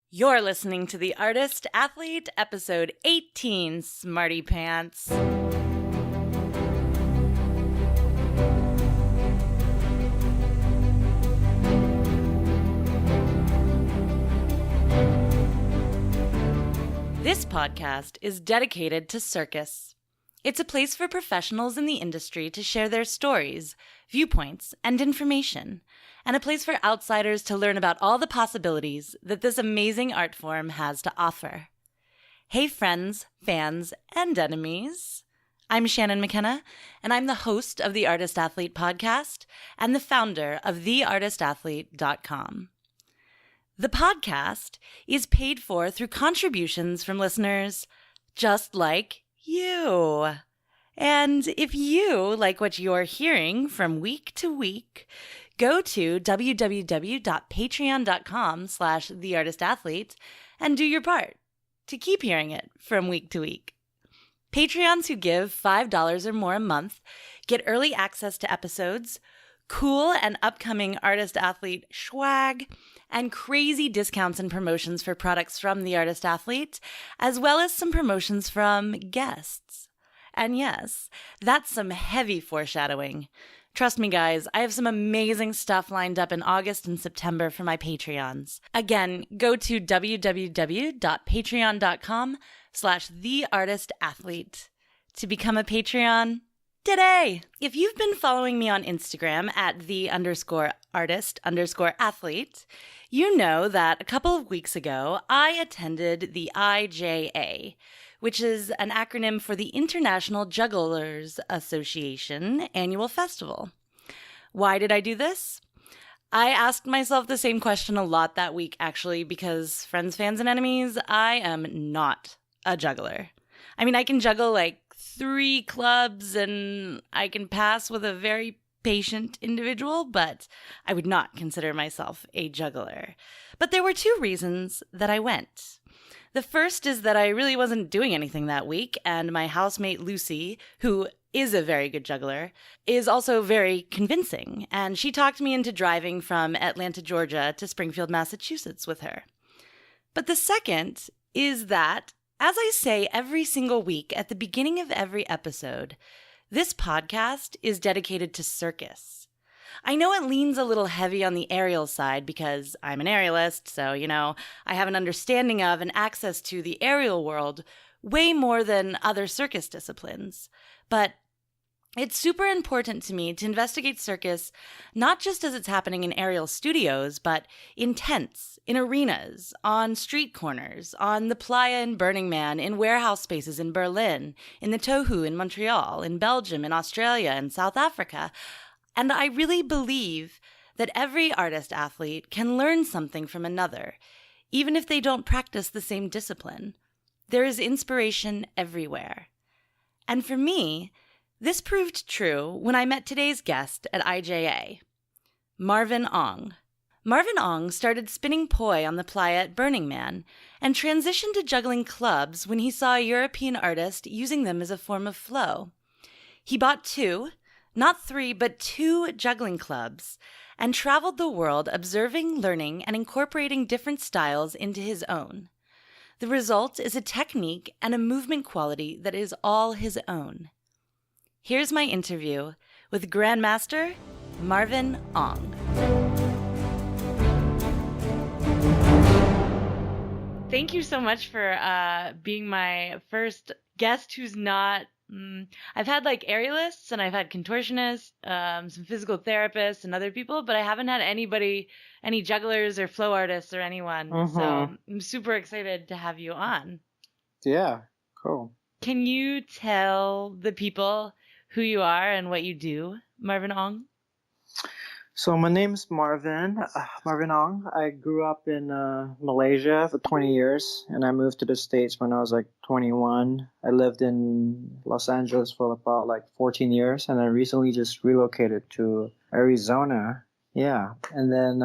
You're listening to The Artist Athlete, episode 18, Smarty Pants. This podcast is dedicated to circus. It's a place for professionals in the industry to share their stories, viewpoints, and information, and a place for outsiders to learn about all the possibilities that this amazing art form has to offer. Hey friends, fans, and enemies. I'm Shannon McKenna, and I'm the host of the Artist Athlete podcast and the founder of theartistathlete.com. The podcast is paid for through contributions from listeners just like you. And if you like what you're hearing from week to week, go to www.patreon.com/theartistathlete and do your part to keep hearing it from week to week. Patreons who give $5 or more a month get early access to episodes, cool and upcoming Artist Athlete swag, and crazy discounts and promotions for products from the Artist Athlete, as well as some promotions from guests. And yes, that's some heavy foreshadowing. Trust me, guys, I have some amazing stuff lined up in August and September for my Patreons. Again, go to www.patreon.com/theartistathlete to become a Patreon today. If you've been following me on Instagram at @the_artist_athlete, you know that a couple of weeks ago, I attended the IJA, which is an acronym for the International Jugglers Association annual festival. Why did I do this? I asked myself the same question a lot that week, actually, because friends, fans, and enemies, I am not a juggler. I mean, I can juggle like 3 clubs and I can pass with a very patient individual, but I would not consider myself a juggler. But there were 2 reasons that I went. The first is that I really wasn't doing anything that week, and my housemate Lucy, who is a very good juggler, is also very convincing, and she talked me into driving from Atlanta, Georgia to Springfield, Massachusetts with her. But the second is that, as I say every single week at the beginning of every episode, this podcast is dedicated to circus. I know it leans a little heavy on the aerial side because I'm an aerialist, so, I have an understanding of and access to the aerial world way more than other circus disciplines. But it's super important to me to investigate circus not just as it's happening in aerial studios, but in tents, in arenas, on street corners, on the Playa in Burning Man, in warehouse spaces in Berlin, in the Tohu in Montreal, in Belgium, in Australia, and South Africa. And I really believe that every artist athlete can learn something from another, even if they don't practice the same discipline. There is inspiration everywhere. And for me, this proved true when I met today's guest at IJA, Marvin Ong. Marvin Ong started spinning poi on the playa at Burning Man and transitioned to juggling clubs when he saw a European artist using them as a form of flow. He bought 2, not 3, but 2 juggling clubs and traveled the world observing, learning, and incorporating different styles into his own. The result is a technique and a movement quality that is all his own. Here's my interview with Grandmaster Marvin Ong. Thank you so much for being my first guest who's not... I've had like aerialists and I've had contortionists, some physical therapists and other people, but I haven't had any jugglers or flow artists or anyone. So I'm super excited to have you on. Yeah, cool. Can you tell the people who you are and what you do, Marvin Ong? So my name's Marvin Ong. I grew up in Malaysia for 20 years, and I moved to the States when I was like 21. I lived in Los Angeles for about like 14 years, and I recently just relocated to Arizona. Yeah, and then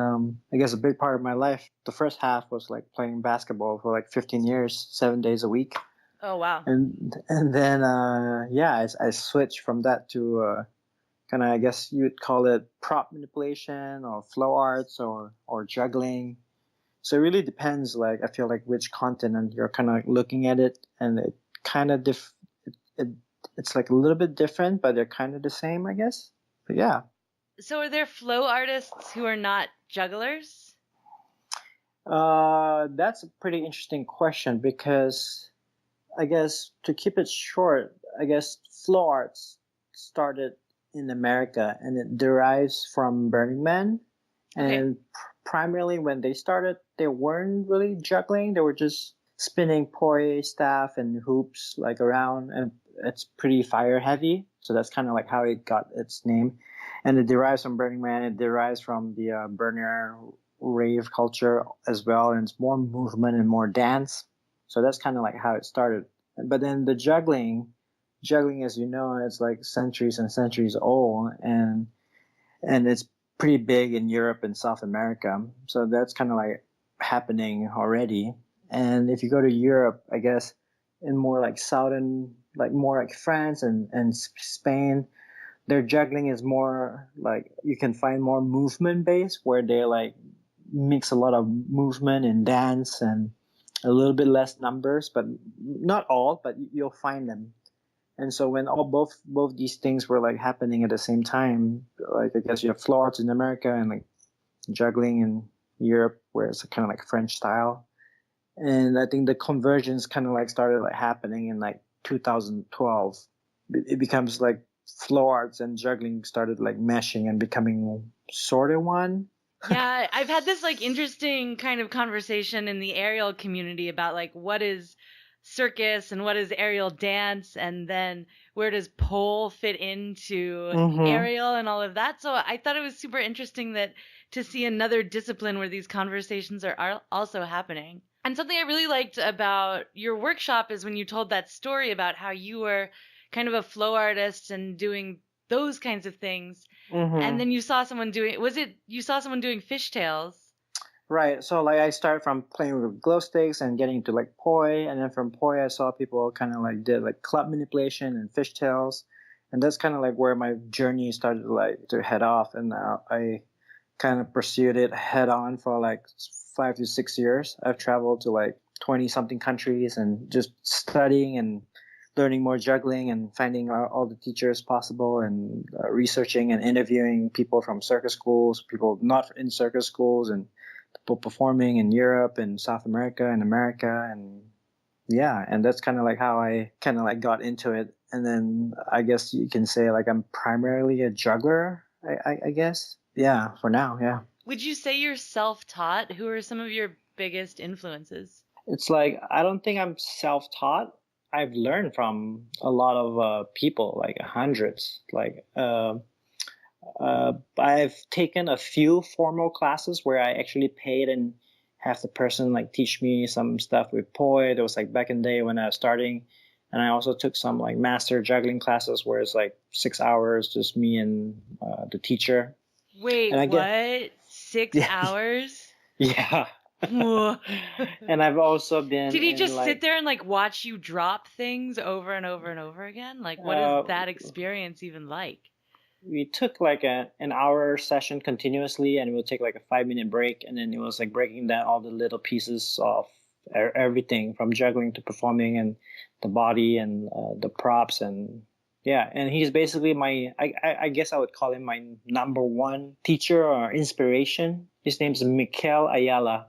I guess a big part of my life, the first half was like playing basketball for like 15 years, 7 days a week. Oh, wow. And then, I switched from that to kind of, I guess you'd call it prop manipulation or flow arts or juggling. So it really depends. Like I feel like which continent you're kind of like looking at it, and it kind of it, it's like a little bit different, but they're kind of the same, I guess. But yeah. So are there flow artists who are not jugglers? That's a pretty interesting question because I guess to keep it short, I guess flow arts started in America and it derives from Burning Man. Okay. And primarily when they started, they weren't really juggling. They were just spinning poi staff and hoops like around, and it's pretty fire heavy. So that's kind of like how it got its name. And it derives from Burning Man. It derives from the burner rave culture as well, and it's more movement and more dance. So that's kind of like how it started. But then the juggling, as you know, it's like centuries and centuries old, and it's pretty big in Europe and South America. So that's kind of like happening already. And if you go to Europe, I guess in more like southern, like more like France and Spain, their juggling is more like you can find more movement based where they like mix a lot of movement and dance and a little bit less numbers, but not all, but you'll find them. And so when all both these things were like happening at the same time, like I guess you have floor arts in America and like juggling in Europe, where it's kind of like French style. And I think the convergence kind of like started like happening in like 2012. It becomes like floor arts and juggling started like meshing and becoming sort of one. Yeah, I've had this like interesting kind of conversation in the aerial community about like what is circus and what is aerial dance, and then where does pole fit into Mm-hmm. aerial and all of that. So I thought it was super interesting that to see another discipline where these conversations are also happening. And something I really liked about your workshop is when you told that story about how you were kind of a flow artist and doing those kinds of things. And Mm-hmm. then you saw someone doing, was it, you saw someone doing fishtails? Right. So like I started from playing with glow sticks and getting into like poi, and then from poi I saw people kind of like did like club manipulation and fishtails, and that's kind of like where my journey started like to head off, and I kind of pursued it head on for like 5 to 6 years. I've traveled to like 20 something countries and just studying and learning more juggling and finding all the teachers possible and researching and interviewing people from circus schools, people not in circus schools, and people performing in Europe and South America and America. And yeah, and that's kind of like how I kind of like got into it. And then I guess you can say like I'm primarily a juggler, I guess. Yeah, for now, yeah. Would you say you're self-taught? Who are some of your biggest influences? It's like I don't think I'm self-taught. I've learned from a lot of people, like hundreds. I've taken a few formal classes where I actually paid and have the person like teach me some stuff with poi. It was like back in the day when I was starting, and I also took some like master juggling classes where it's like 6 hours, just me and the teacher. Wait, And I get what? Six yeah, hours? yeah. Whoa. And I've also been Did he in just sit like there and like watch you drop things over and over and over again? Like, what is uh, that experience even like? we took like an hour session continuously, and we'll take like a 5 minute break, and then it was like breaking down all the little pieces of everything from juggling to performing and the body and the props. And yeah, and he's basically my I guess I would call him my number one teacher or inspiration. His name's Mikel Ayala.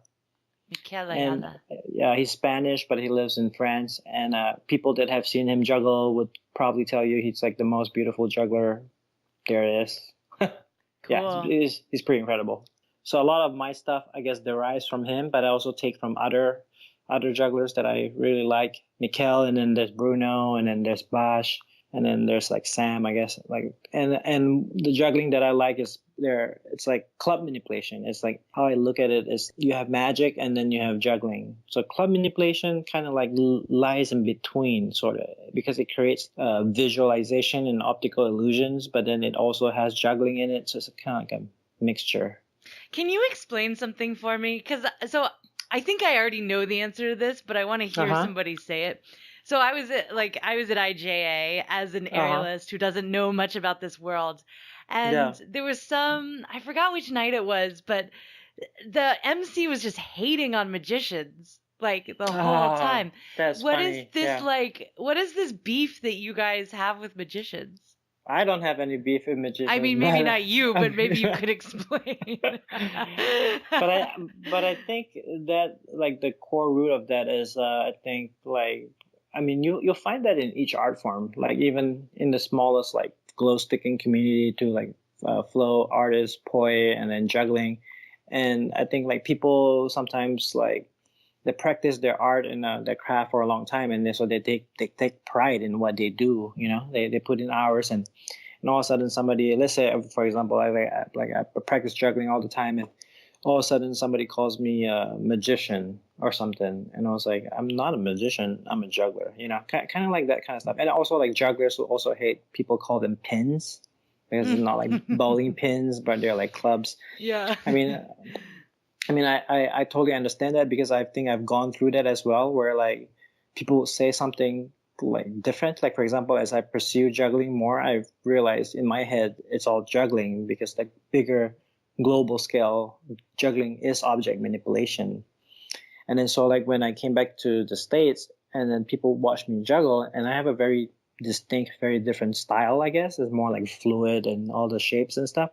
Mikel And Ayala. yeah, he's Spanish, but he lives in France. And people that have seen him juggle would probably tell you he's like the most beautiful juggler there is. Yeah, Cool. he's pretty incredible. So a lot of my stuff, I guess, derives from him, but I also take from other jugglers that I really like. Mikel, and then there's Bruno, and then there's Bash, and then there's like Sam, I guess. Like and the juggling that I like is there. It's like club manipulation. It's like how I look at it is you have magic and then you have juggling. So club manipulation kind of like lies in between, sort of, because it creates visualization and optical illusions, but then it also has juggling in it. So it's kind of like a mixture. Can you explain something for me? Because so I think I already know the answer to this, but I want to Uh hear huh. somebody say it. So I was at IJA as an Uh huh. aerialist who doesn't know much about this world. And Yeah. there was some, I forgot which night it was, but the MC was just hating on magicians like the whole Ah, time. that's What is funny. this Yeah. like? What is this beef that you guys have with magicians? I don't have any beef with I magicians, mean, maybe but not you, but maybe you could explain. but I think that like the core root of that is I think like I mean you'll find that in each art form, like even in the smallest like glow sticking community to like flow artists, poi, and then juggling. And I think like people sometimes like they practice their art and their craft for a long time, and so they take pride in what they do. You know, they put in hours, and all of a sudden somebody, let's say for example, I practice juggling all the time, and all of a sudden somebody calls me a magician or something, and I was like, I'm not a magician, I'm a juggler. You know, kind of like that kind of stuff. And also like jugglers who also hate people call them pins because it's not like bowling pins, but they're like clubs. Yeah. I mean, I totally understand that because I think I've gone through that as well, where like people say something like different. Like for example, as I pursue juggling more, I've realized in my head it's all juggling because the bigger global scale juggling is object manipulation. And then so like when I came back to the States and then people watch me juggle, and I have a very distinct, very different style, I guess. It's more like fluid and all the shapes and stuff.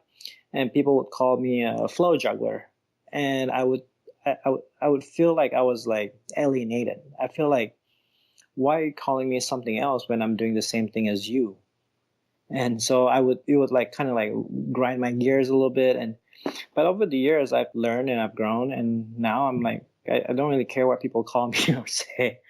And people would call me a flow juggler. And I would feel like I was like alienated. I feel like, why are you calling me something else when I'm doing the same thing as you? And so it would like kind of like grind my gears a little bit. But over the years, I've learned and I've grown, and now I'm like, I don't really care what people call me or say.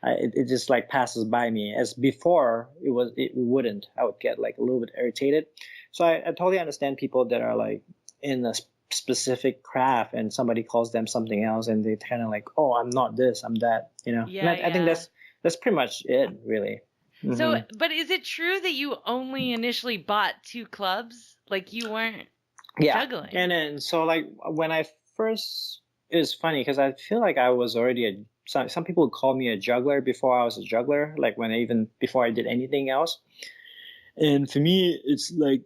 It just like passes by me. As before, it wouldn't. I would get like a little bit irritated. So I totally understand people that are like in a specific craft and somebody calls them something else, and they kind of like, oh, I'm not this, I'm that, you know. And Yeah, I think yeah. that's pretty much it, really. So, Hmm. but is it true that you only initially bought two clubs? Like you weren't Yeah, juggling? and then so like when I first, it was funny because I feel like I was already some people would call me a juggler before I was a juggler, like when I even before I did anything else. And for me, it's like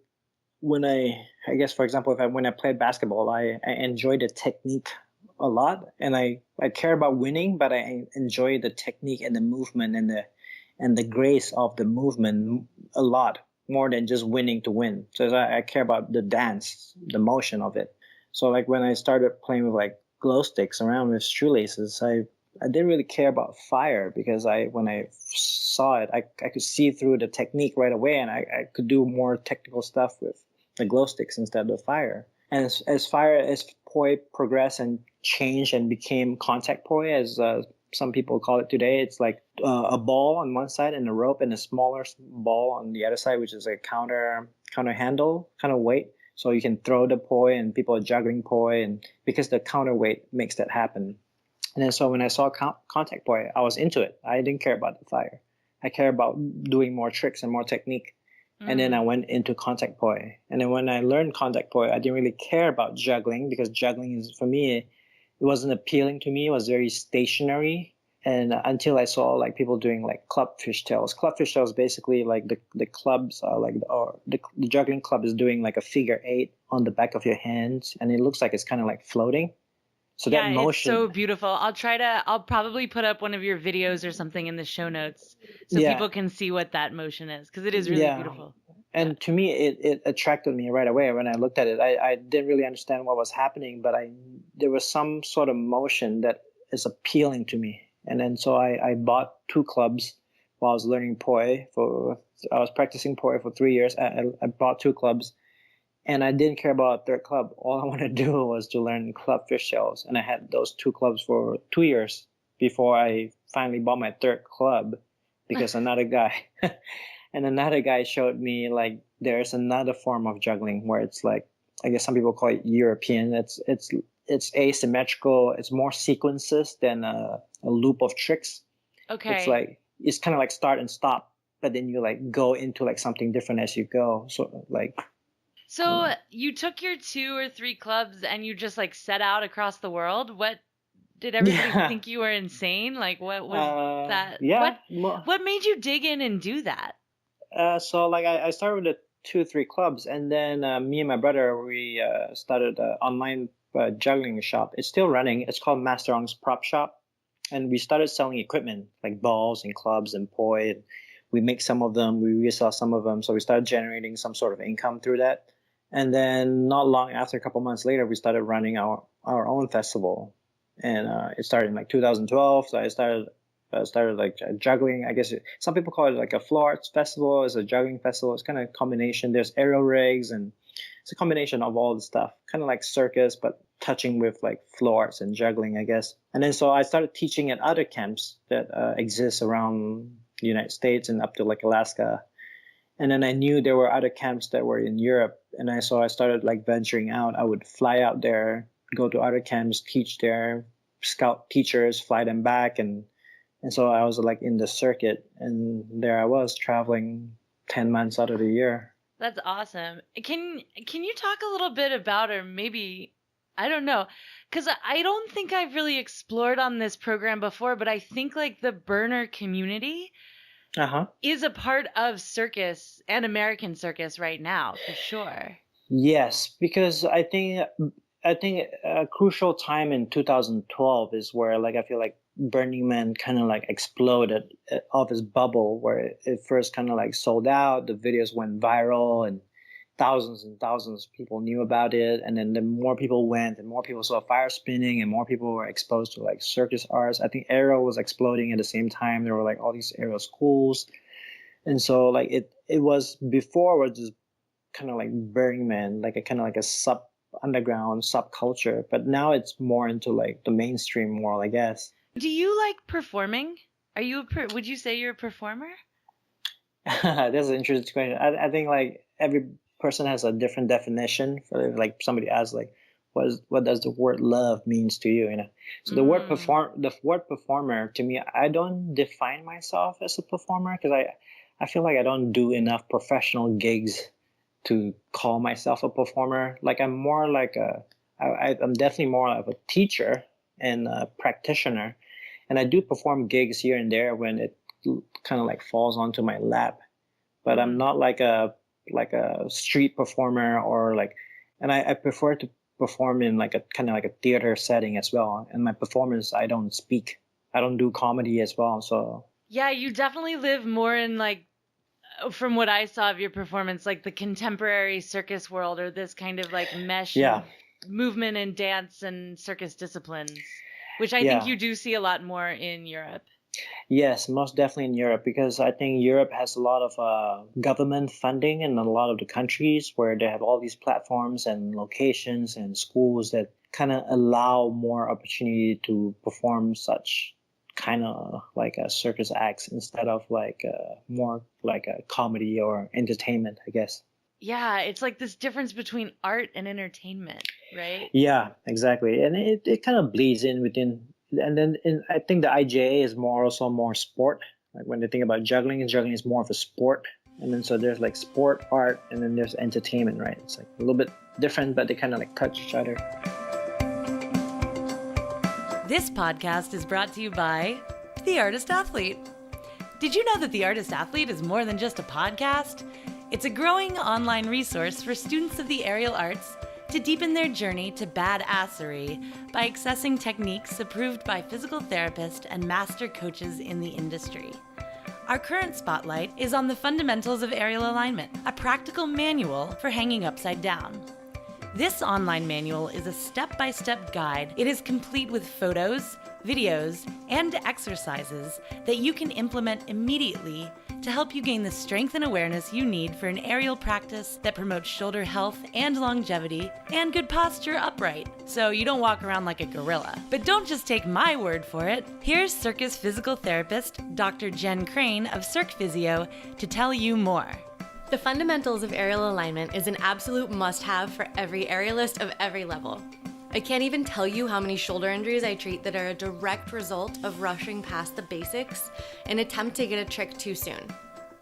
when I guess for example, if I when I played basketball, I enjoy the technique a lot, and I care about winning, but I enjoy the technique and the movement and the grace of the movement a lot more than just winning to win. So I care about the dance, the motion of it. So like when I started playing with like glow sticks around with shoelaces, I didn't really care about fire because when I saw it, I could see through the technique right away, and I could do more technical stuff with the glow sticks instead of fire. And as poi progressed and changed and became contact poi, as some people call it today, it's like a ball on one side and a rope, and a smaller ball on the other side, which is a counter handle kind of weight. So you can throw the poi, and people are juggling poi, and because the counterweight makes that happen. And then so when I saw contact poi, I was into it. I didn't care about the fire. I care about doing more tricks and more technique. And then I went into contact poi. And then when I learned contact poi, I didn't really care about juggling because juggling is, for me, it wasn't appealing to me. It was very stationary. And until I saw like people doing like club fishtails. Club fishtails basically like the clubs are like, or the juggling club is doing like a figure eight on the back of your hands, and it looks like it's kind of like floating. So that Yeah, it's motion, so beautiful. I'll probably put up one of your videos or something in the show notes so yeah, people can see what that motion is because it is really yeah. beautiful. Yeah. And to me, it attracted me right away when I looked at it. I didn't really understand what was happening, but there was some sort of motion that is appealing to me. And then so I bought two clubs while I was learning poi. I was practicing poi for 3 years. I bought two clubs, and I didn't care about a third club. All I wanted to do was to learn club fish shells, and I had those two clubs for 2 years before I finally bought my third club because another guy. And another guy showed me like there's another form of juggling where it's like, I guess some people call it European. It's asymmetrical. It's more sequences than a loop of tricks. It's Okay. like it's kind of like start and stop, but then you like go into like something different as you go. So like, So you took your two or three clubs and you just like set out across the world. What did everybody yeah, think you were insane? Like what was that? yeah. What made you dig in and do that? So like I started with the 2 3 clubs, and then me and my brother we started online juggling shop. It's still running. It's called Master Ong's Prop Shop. And we started selling equipment like balls and clubs and poi. And we make some of them, we resell some of them. So we started generating some sort of income through that. And then not long after, a couple months later, we started running our own festival. And it started in like 2012. So I started like juggling. I guess some people call it like a floor arts festival. It's a juggling festival. It's kind of a combination. There's aerial rigs, and it's a combination of all the stuff. Kind of like circus, but touching with like floor arts and juggling, I guess. And then so I started teaching at other camps that exist around the United States and up to like Alaska. And then I knew there were other camps that were in Europe. And I started like venturing out. I would fly out there, go to other camps, teach there, scout teachers, fly them back. And so I was like in the circuit, and there I was traveling 10 months out of the year. That's awesome. Can you talk a little bit about, or maybe, I don't know, because I don't think I've really explored on this program before, but I think like the burner community is a part of circus and American circus right now, for sure. Yes, because I think a crucial time in 2012 is where like I feel like Burning Man kind of like exploded off its bubble, where it first kind of like sold out. The videos went viral, and thousands of people knew about it. And then the more people went, and more people saw fire spinning, and more people were exposed to like circus arts. I think aerial was exploding at the same time. There were like all these aerial schools, and so like it was before was just kind of like Burning Man, like a kind of like a underground subculture, but now it's more into like the mainstream world, I guess. Do you like performing? Are you would you say you're a performer? That's an interesting question. I think like every person has a different definition. For like somebody asks like, what does the word love means to you? You know, so the word performer to me, I don't define myself as a performer, because I feel like I don't do enough professional gigs to call myself a performer. Like I'm more like I'm definitely more of a teacher and a practitioner, and I do perform gigs here and there when it kind of like falls onto my lap, but I'm not like a street performer, or like, and I prefer to perform in like a kind of like a theater setting as well. And my performance, I don't speak, I don't do comedy as well. So yeah, you definitely live more in like, from what I saw of your performance, like the contemporary circus world, or this kind of like mesh movement and dance and circus disciplines, which I think you do see a lot more in Europe. Yes, most definitely in Europe, because I think Europe has a lot of government funding in a lot of the countries, where they have all these platforms and locations and schools that kind of allow more opportunity to perform such kind of like a circus acts instead of like more like a comedy or entertainment, I guess. Yeah, it's like this difference between art and entertainment, right? Yeah, exactly. And it kind of bleeds in within. And then I think the IJA is also more sport. Like when they think about juggling is more of a sport. And then so there's like sport, art, and then there's entertainment, right? It's like a little bit different, but they kind of like touch each other. This podcast is brought to you by The Artist Athlete. Did you know that The Artist Athlete is more than just a podcast? It's a growing online resource for students of the aerial arts to deepen their journey to badassery by accessing techniques approved by physical therapists and master coaches in the industry. Our current spotlight is on the fundamentals of aerial alignment, a practical manual for hanging upside down. This online manual is a step-by-step guide. It is complete with photos, videos, and exercises that you can implement immediately to help you gain the strength and awareness you need for an aerial practice that promotes shoulder health and longevity and good posture upright, so you don't walk around like a gorilla. But don't just take my word for it. Here's circus physical therapist Dr. Jen Crane of Cirque Physio to tell you more. The fundamentals of aerial alignment is an absolute must-have for every aerialist of every level. I can't even tell you how many shoulder injuries I treat that are a direct result of rushing past the basics in an attempt to get a trick too soon.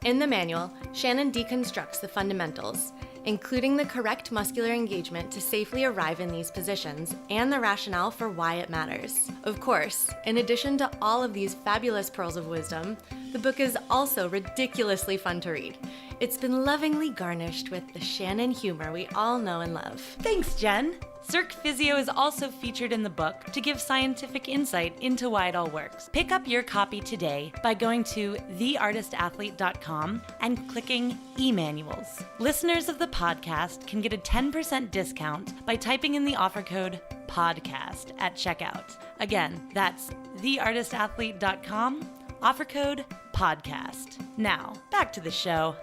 In the manual, Shannon deconstructs the fundamentals, including the correct muscular engagement to safely arrive in these positions and the rationale for why it matters. Of course, in addition to all of these fabulous pearls of wisdom, The book is also ridiculously fun to read. It's been lovingly garnished with the Shannon humor we all know and love. Thanks, Jen. Cirque Physio is also featured in the book to give scientific insight into why it all works. Pick up your copy today by going to theartistathlete.com and clicking e-manuals. Listeners of the podcast can get a 10% discount by typing in the offer code PODCAST at checkout. Again, that's theartistathlete.com, offer code PODCAST. Now, back to the show.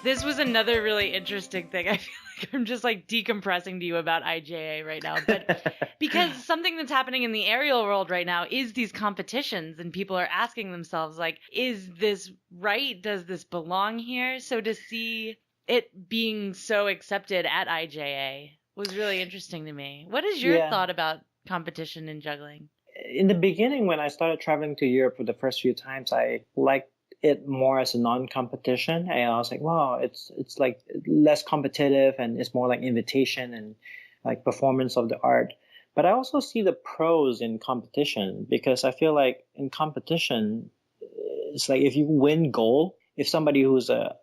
This was another really interesting thing. I feel like I'm just like decompressing to you about IJA right now. But because something that's happening in the aerial world right now is these competitions, and people are asking themselves, like, is this right? Does this belong here? So to see it being so accepted at IJA was really interesting to me. What is your thought about competition in juggling? In the beginning, when I started traveling to Europe for the first few times, I liked it more as a non-competition, and I was like, wow, it's like less competitive and it's more like invitation and like performance of the art. But I also see the pros in competition, because I feel like in competition, it's like if you win gold, if somebody who's a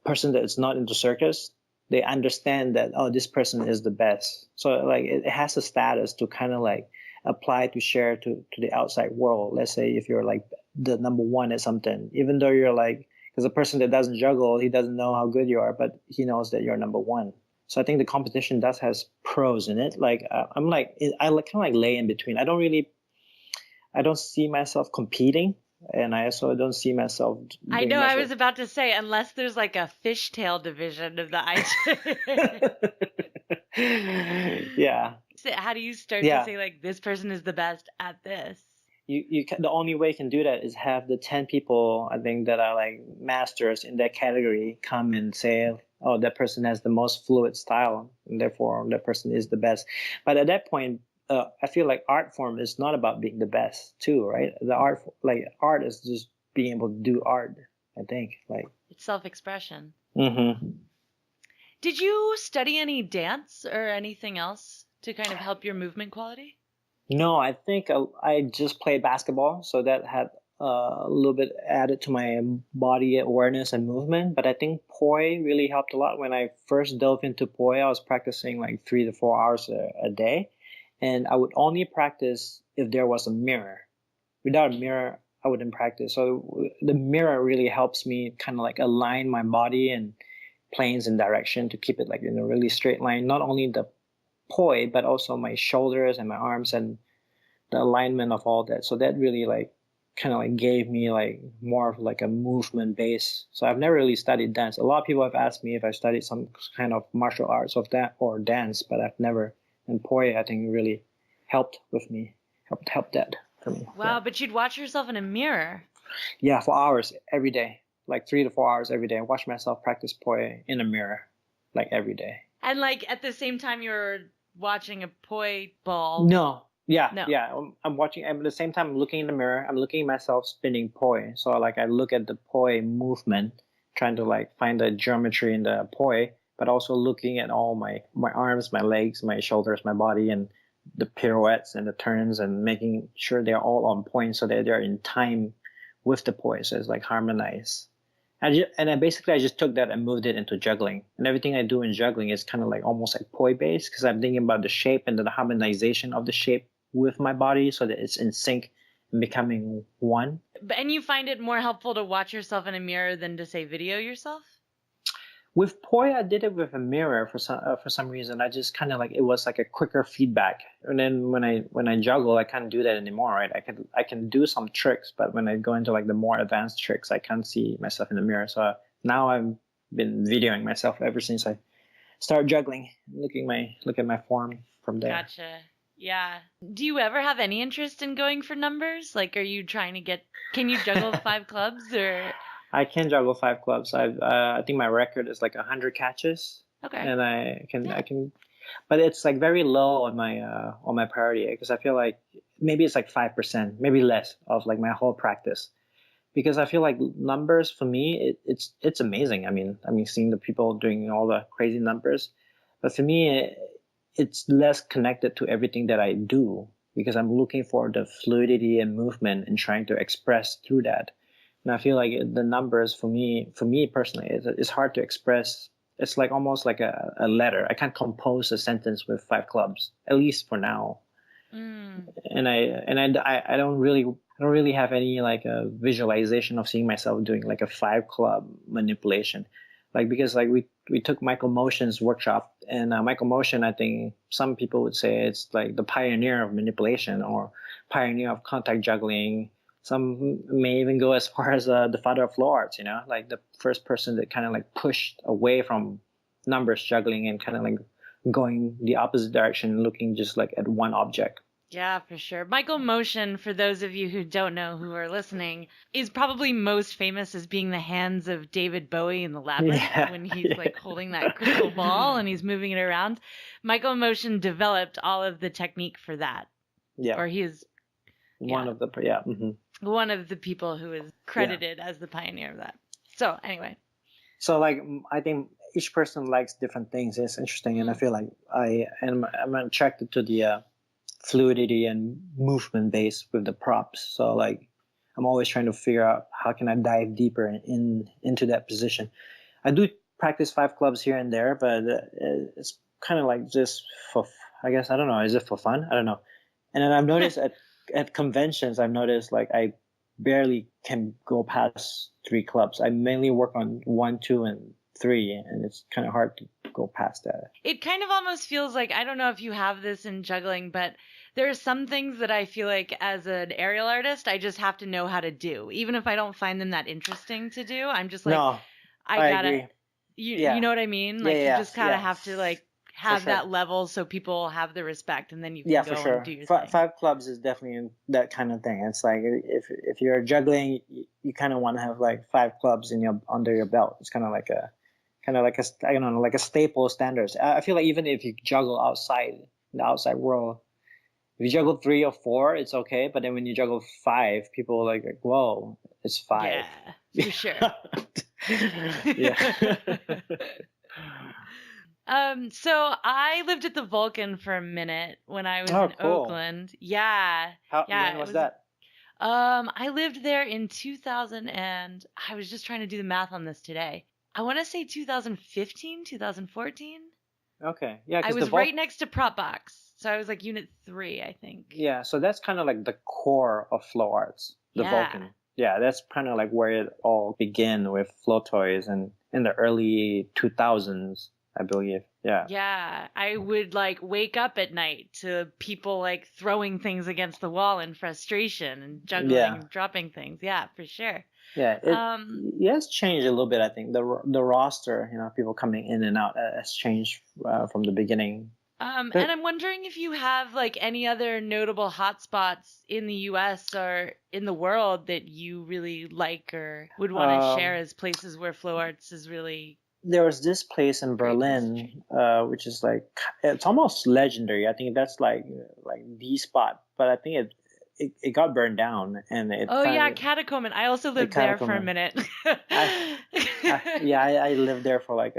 person that is not into circus, they understand that, oh, this person is the best. So like it has a status to kind of like apply to share to the outside world. Let's say if you're like the number one at something, even though you're like, because a person that doesn't juggle, he doesn't know how good you are, but he knows that you're number one. So I think the competition does has pros in it. Like I'm like, I kind of like lay in between. I don't see myself competing, and I also don't see myself. I know. I was about to say, unless there's like a fishtail division of the IJ. Yeah. So how do you start to say like this person is the best at this? You can, the only way you can do that is have the 10 people, I think, that are like masters in that category come and say, oh, that person has the most fluid style, and therefore that person is the best. But at that point, I feel like art form is not about being the best too, right? The art is just being able to do art, I think. Like it's self-expression. Mm-hmm. Did you study any dance or anything else to kind of help your movement quality? No, I think I just played basketball, so that had a little bit added to my body awareness and movement. But I think poi really helped a lot. When I first dove into poi, I was practicing like 3 to 4 hours a day. And I would only practice if there was a mirror. Without a mirror, I wouldn't practice. So the mirror really helps me kind of like align my body and planes and direction to keep it like in a really straight line. Not only the poi, but also my shoulders and my arms and the alignment of all that. So that really like kind of like gave me like more of like a movement base. So I've never really studied dance. A lot of people have asked me if I studied some kind of martial arts of that or dance, but I've never. And poi, I think, really helped with me, helped that for me. Wow, but you'd watch yourself in a mirror. Yeah, for hours every day, like 3 to 4 hours every day. I watch myself practice poi in a mirror, like every day. And like at the same time you're watching a poi ball. No. Yeah. I'm watching. At the same time, I'm looking in the mirror. I'm looking at myself spinning poi. So like I look at the poi movement, trying to like find the geometry in the poi, but also looking at all my arms, my legs, my shoulders, my body, and the pirouettes and the turns, and making sure they're all on point so that they're in time with the poi. So it's like harmonized. I just took that and moved it into juggling. And everything I do in juggling is kind of like almost like poi based, because I'm thinking about the shape and the harmonization of the shape with my body so that it's in sync and becoming one. And you find it more helpful to watch yourself in a mirror than to say video yourself? With poi, I did it with a mirror for some reason. I just kind of like, it was like a quicker feedback. And then when I juggle, I can't do that anymore, right? I can do some tricks, but when I go into like the more advanced tricks, I can't see myself in the mirror. So now I've been videoing myself ever since I started juggling, look at my form from there. Gotcha. Yeah. Do you ever have any interest in going for numbers? Like, are you trying to can you juggle 5 clubs or? I can juggle 5 clubs. I think my record is like 100 catches. Okay. And I can, but it's like very low on my priority, because I feel like maybe it's like 5%, maybe less of like my whole practice, because I feel like numbers for me, it's amazing. I mean, seeing the people doing all the crazy numbers, but for me, it's less connected to everything that I do. because I'm looking for the fluidity and movement and trying to express through that. And I feel like the numbers for me personally, it's hard to express. It's like almost like a letter. I can't compose a sentence with 5 clubs, at least for now. And I don't really have any like a visualization of seeing myself doing like a 5 club manipulation, like because like we took Michael Motion's workshop, and Michael Motion, I think some people would say it's like the pioneer of manipulation or pioneer of contact juggling. Some may even go as far as the father of flow arts, like the first person that kind of like pushed away from numbers juggling and kind of like going the opposite direction, looking just like at one object. Yeah, for sure. Michael Motion, for those of you who don't know who are listening, is probably most famous as being the hands of David Bowie in the Labyrinth when he's like holding that crystal ball and he's moving it around. Michael Motion developed all of the technique for that. Yeah. Or he's one of the one of the people who is credited as the pioneer of that. So anyway. So like I think each person likes different things. It's interesting, and I feel like I'm attracted to the fluidity and movement base with the props. So like I'm always trying to figure out how can I dive deeper into that position. I do practice 5 clubs here and there, but it's kind of like just for, I guess, I don't know, is it for fun? I don't know. And then I've noticed at conventions, I've noticed like I barely can go past 3 clubs. I mainly work on 1, 2, and 3, and it's kind of hard to go past that. It kind of almost feels like, I don't know if you have this in juggling, but there are some things that I feel like as an aerial artist, I just have to know how to do. Even if I don't find them that interesting to do, I'm just like, no, I gotta, agree. You know what I mean? Like you just kind of have to like have sure. that level so people have the respect, and then you can go for sure. and do your thing. 5 clubs is definitely that kind of thing. It's like if you're juggling, you kind of want to have like 5 clubs under your belt. It's kind of like a I don't know, like a staple standards. I feel like even if you juggle outside in the outside world, if you juggle 3 or 4, it's okay. But then when you juggle 5, people are like, whoa, it's 5. Yeah, for sure. Yeah. So I lived at the Vulcan for a minute when I was in cool. Oakland. Yeah. When was that? I lived there in 2000 and I was just trying to do the math on this today. I want to say 2015, 2014. Okay. Yeah, I was right next to Prop Box. So I was like Unit 3, I think. Yeah, so that's kind of like the core of flow arts, the Vulcan. Yeah, that's kind of like where it all began with flow toys and in the early 2000s, I believe. Yeah. Yeah, I would like wake up at night to people like throwing things against the wall in frustration and juggling and dropping things. Yeah, for sure. Yeah, it has changed a little bit. I think the roster, people coming in and out has changed from the beginning. And I'm wondering if you have like any other notable hotspots in the U.S. or in the world that you really like or would want to share as places where flow arts is really. There was this place in Berlin, which is like it's almost legendary. I think that's like the spot, but I think it got burned down and it. Oh yeah, Catacomb. I also lived there for a minute. I lived there for like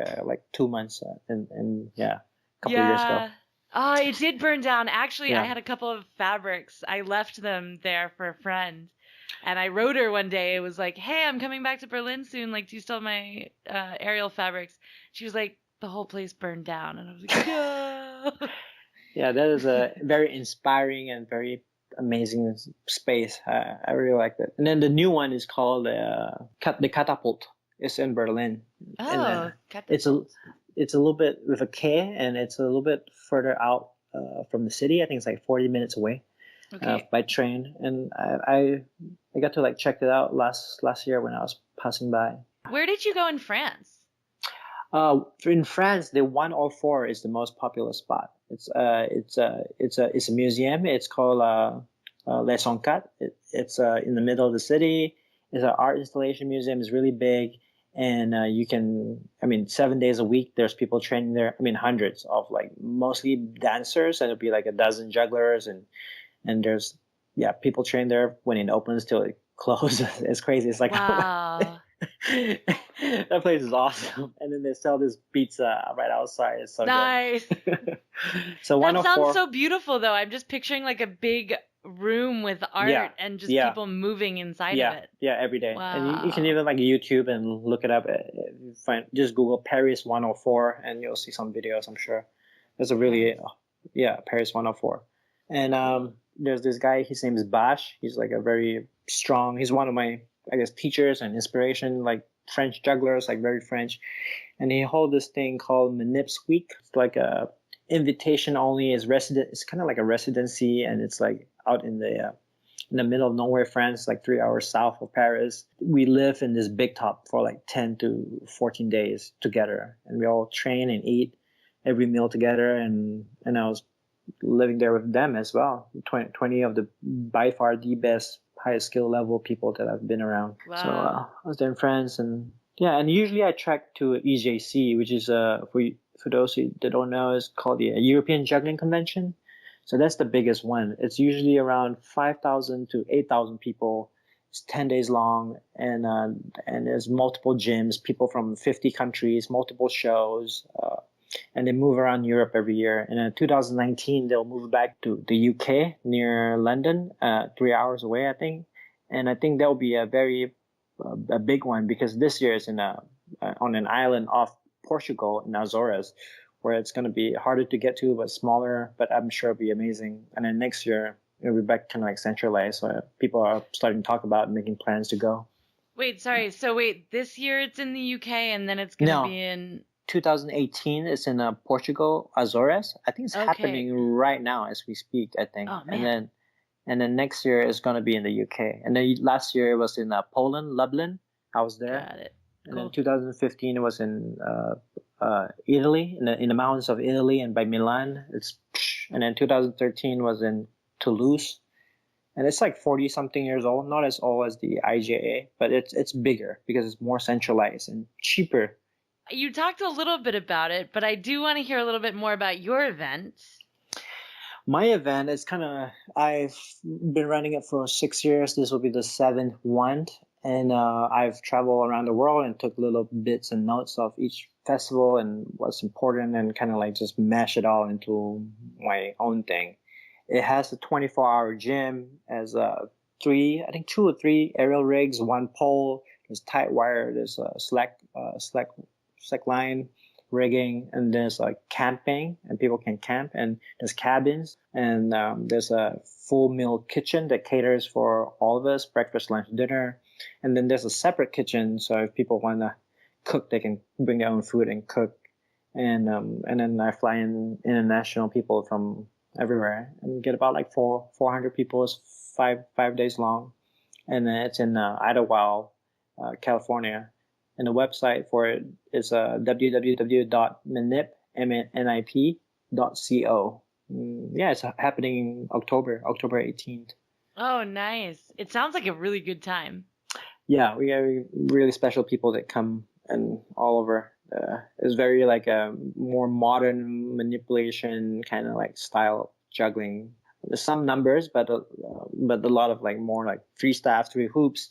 2 months and a couple of years ago. Oh, it did burn down. Actually, I had a couple of fabrics. I left them there for a friend. And I wrote her one day. It was like, hey, I'm coming back to Berlin soon. Like, do you still have my aerial fabrics? She was like, the whole place burned down. And I was like, no. Yeah, that is a very inspiring and very amazing space. I really like that. And then the new one is called the Catapult. It's in Berlin. Oh, Catapult. It's a little bit with a K, and it's a little bit further out from the city. I think it's like 40 minutes away. Okay. By train, and I got to like check it out last year when I was passing by. Where did you go in France? In France, the 104 is the most popular spot. It's a museum. It's called Les Enquêtes. It's in the middle of the city. It's an art installation museum. It's really big, and you can. 7 days a week. There's people training there. Hundreds of like mostly dancers, and it'll be like a dozen jugglers and there's people train there when it opens till it closes. It's crazy. It's like wow. That place is awesome. And then they sell this pizza right outside. It's so Nice. good. So That sounds 104. so beautiful, though. I'm just picturing like a big room with art Yeah, and just yeah. people moving inside Yeah, of it. yeah, every day. And you can Wow. even like YouTube and look it up. Just Google Paris 104 and you'll see some videos, I'm sure. There's a really, yeah, Paris 104. And there's this guy, his name is Bash. He's like a very strong, he's one of my, I guess, teachers and inspiration, like French jugglers, like very French. And he holds this thing called Manips Week. It's like a invitation only. It's kind of like a residency, and it's like out in the middle of nowhere, France, like 3 hours south of Paris. We live in this big top for like 10 to 14 days together. And we all train and eat every meal together. And I was living there with them as well. 20 of the, by far, the best, highest skill level people that I've been around. Wow. So I was there in France. And yeah, and usually I track to EJC, which is, for those that don't know, is called the European Juggling Convention. So that's the biggest one. It's usually around 5,000 to 8,000 people. It's 10 days long, and there's multiple gyms, people from 50 countries, multiple shows, and they move around Europe every year. And in 2019, they'll move back to the UK near London, 3 hours away, I think. And I think that'll be a big one, because this year is on an island off Portugal in Azores, where it's going to be harder to get to, but smaller, but I'm sure it'll be amazing. And then next year, it'll be back kind of like centralized. So people are starting to talk about making plans to go. Wait, sorry. So this year it's in the UK and then it's going to be in... 2018 is in Portugal, Azores. I think it's happening right now as we speak, I think. Oh, man. And then next year is going to be in the UK. And then last year it was in Poland, Lublin. I was there. Got it. And Cool. then 2015 it was in Italy, in the mountains of Italy and by Milan. And then 2013 was in Toulouse, and it's like 40 something years old, not as old as the IJA, but it's bigger because it's more centralized and cheaper. You talked a little bit about it, but I do want to hear a little bit more about your event. My event is I've been running it for 6 years. This will be the 7th one. And I've traveled around the world and took little bits and notes of each festival and what's important, and kind of like just mash it all into my own thing. It has a 24-hour gym, has I think 2 or 3 aerial rigs, 1 pole, there's tight wire, there's a slack line rigging, and there's like camping, and people can camp, and there's cabins, and there's a full meal kitchen that caters for all of us, breakfast, lunch, dinner. And then there's a separate kitchen, so if people want to cook, they can bring their own food and cook. And then I fly in international people from everywhere, and get about like 400 people. It's 5 days long, and then it's in Idlewild, California. And the website for it is www.manip.co. Yeah, it's happening October 18th. Oh, nice. It sounds like a really good time. Yeah, we have really special people that come and all over. It's very like a more modern manipulation kind of like style of juggling. There's some numbers, but a lot of like more like 3 staff, 3 hoops,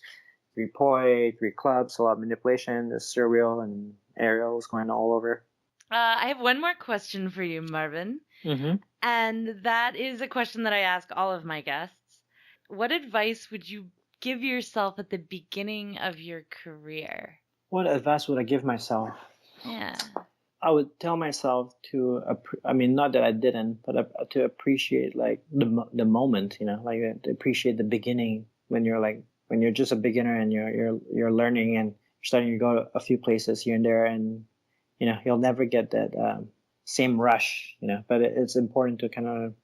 3 poi, 3 clubs, a lot of manipulation. There's surreal and aerials going all over. I have one more question for you, Marvin. Mm-hmm. And that is a question that I ask all of my guests. What advice would you give yourself at the beginning of your career? What advice would I give myself? Yeah. I would tell myself not that I didn't, but to appreciate like the moment, like to appreciate the beginning when you're just a beginner and you're learning and you're starting to go to a few places here and there, and you'll never get that same rush, but it's important to kind of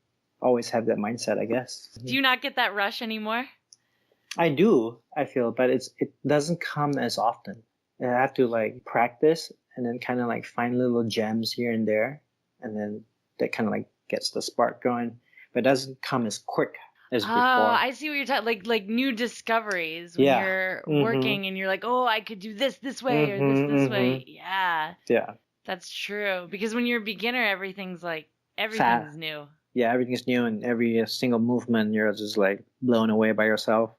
always have that mindset, I guess. Do you not get that rush anymore? I do, I feel, but it doesn't come as often. I have to like practice and then kind of like find little gems here and there, and then that kind of like gets the spark going, but it doesn't come as quick as before. Oh, I see what you're talking, like new discoveries when you're working and you're like, oh, I could do this way or this way. Yeah. Yeah. That's true. Because when you're a beginner, everything's new. Yeah, everything's new, and every single movement you're just like blown away by yourself.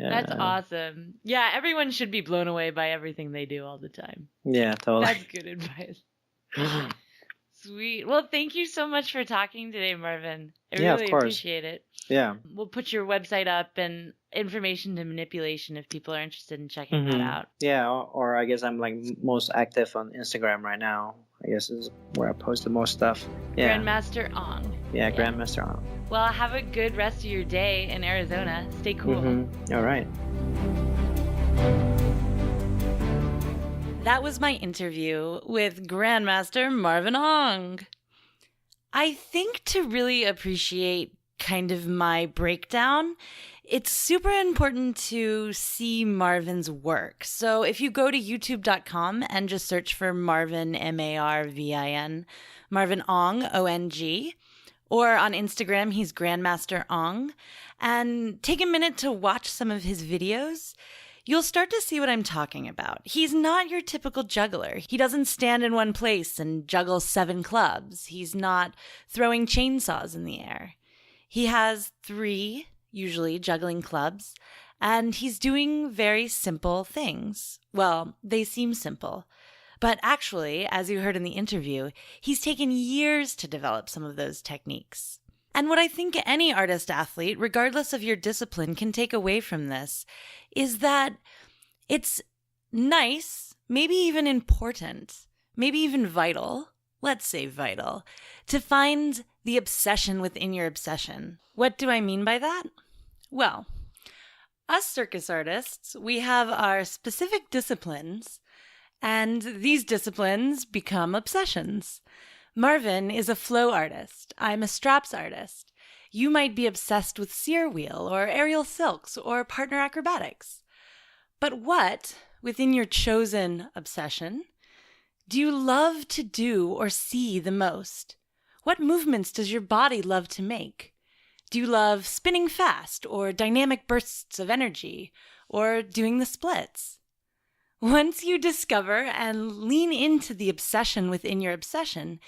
Yeah. That's awesome. Yeah, everyone should be blown away by everything they do all the time. Yeah, totally. That's good advice. Sweet. Well, thank you so much for talking today, Marvin. I Yeah, of really course. appreciate it. Yeah. We'll put your website up and information to manipulation if people are interested in checking that out. Yeah, or I guess I'm like most active on Instagram right now. I guess is where I post the most stuff. Yeah. Grandmaster Ong. Yeah, Grandmaster Ong. Well, have a good rest of your day in Arizona. Stay cool. All right. That was my interview with Grandmaster Marvin Ong. I think to really appreciate kind of my breakdown, it's super important to see Marvin's work. So if you go to youtube.com and just search for Marvin, Marvin, Marvin Ong, O-N-G, or on Instagram, he's Grandmaster Ong, and take a minute to watch some of his videos, you'll start to see what I'm talking about. He's not your typical juggler. He doesn't stand in one place and juggle 7 clubs. He's not throwing chainsaws in the air. He has 3, usually, juggling clubs, and he's doing very simple things. Well, they seem simple. But actually, as you heard in the interview, he's taken years to develop some of those techniques. And what I think any artist-athlete, regardless of your discipline, can take away from this is that it's nice, maybe even important, maybe even vital, let's say vital, to find the obsession within your obsession. What do I mean by that? Well, us circus artists, we have our specific disciplines, and these disciplines become obsessions. Marvin is a flow artist. I'm a straps artist. You might be obsessed with sear wheel or aerial silks or partner acrobatics. But what, within your chosen obsession, do you love to do or see the most? What movements does your body love to make? Do you love spinning fast or dynamic bursts of energy or doing the splits? Once you discover and lean into the obsession within your obsession,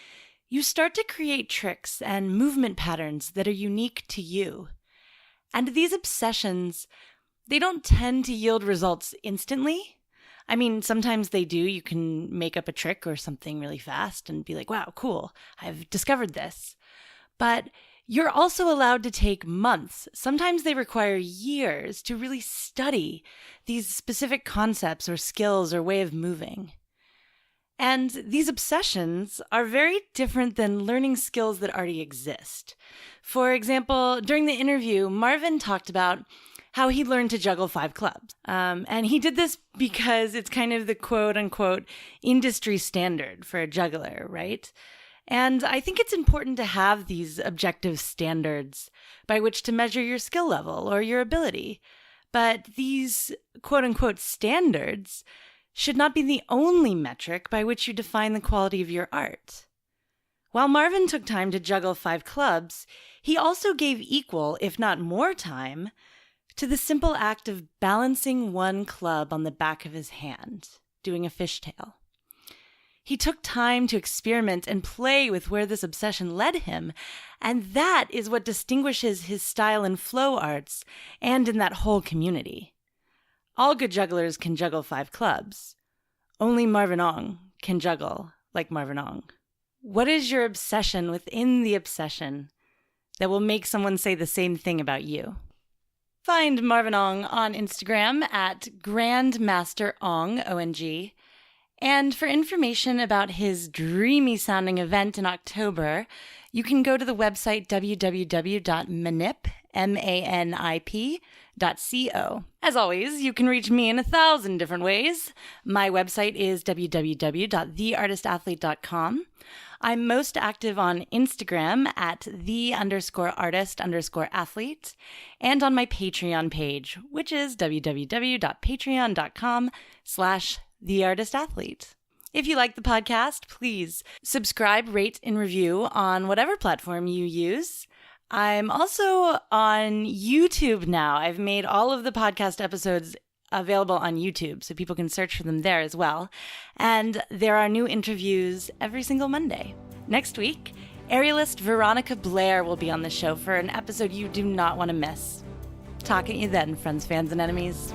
you start to create tricks and movement patterns that are unique to you. And these obsessions, they don't tend to yield results instantly. I mean, sometimes they do. You can make up a trick or something really fast and be like, wow, cool, I've discovered this. But you're also allowed to take months. Sometimes they require years to really study these specific concepts or skills or way of moving. And these obsessions are very different than learning skills that already exist. For example, during the interview, Marvin talked about how he learned to juggle 5 clubs. And he did this because it's kind of the quote-unquote industry standard for a juggler, right? And I think it's important to have these objective standards by which to measure your skill level or your ability. But these quote-unquote standards should not be the only metric by which you define the quality of your art. While Marvin took time to juggle 5 clubs, he also gave equal, if not more time, to the simple act of balancing one club on the back of his hand, doing a fishtail. He took time to experiment and play with where this obsession led him, and that is what distinguishes his style in flow arts and in that whole community. All good jugglers can juggle 5 clubs. Only Marvin Ong can juggle like Marvin Ong. What is your obsession within the obsession that will make someone say the same thing about you? Find Marvin Ong on Instagram at Grandmaster Ong, O-N-G. And for information about his dreamy-sounding event in October, you can go to the website www.manip.co. As always, you can reach me in 1,000 different ways. My website is www.theartistathlete.com. I'm most active on Instagram at _artist_athlete and on my Patreon page, which is www.patreon.com/theartistathlete. If you like the podcast, please subscribe, rate, and review on whatever platform you use. I'm also on YouTube now. I've made all of the podcast episodes available on YouTube, so people can search for them there as well. And there are new interviews every single Monday. Next week, Aerialist Veronica Blair will be on the show for an episode you do not want to miss. Talk at you then, friends, fans, and enemies.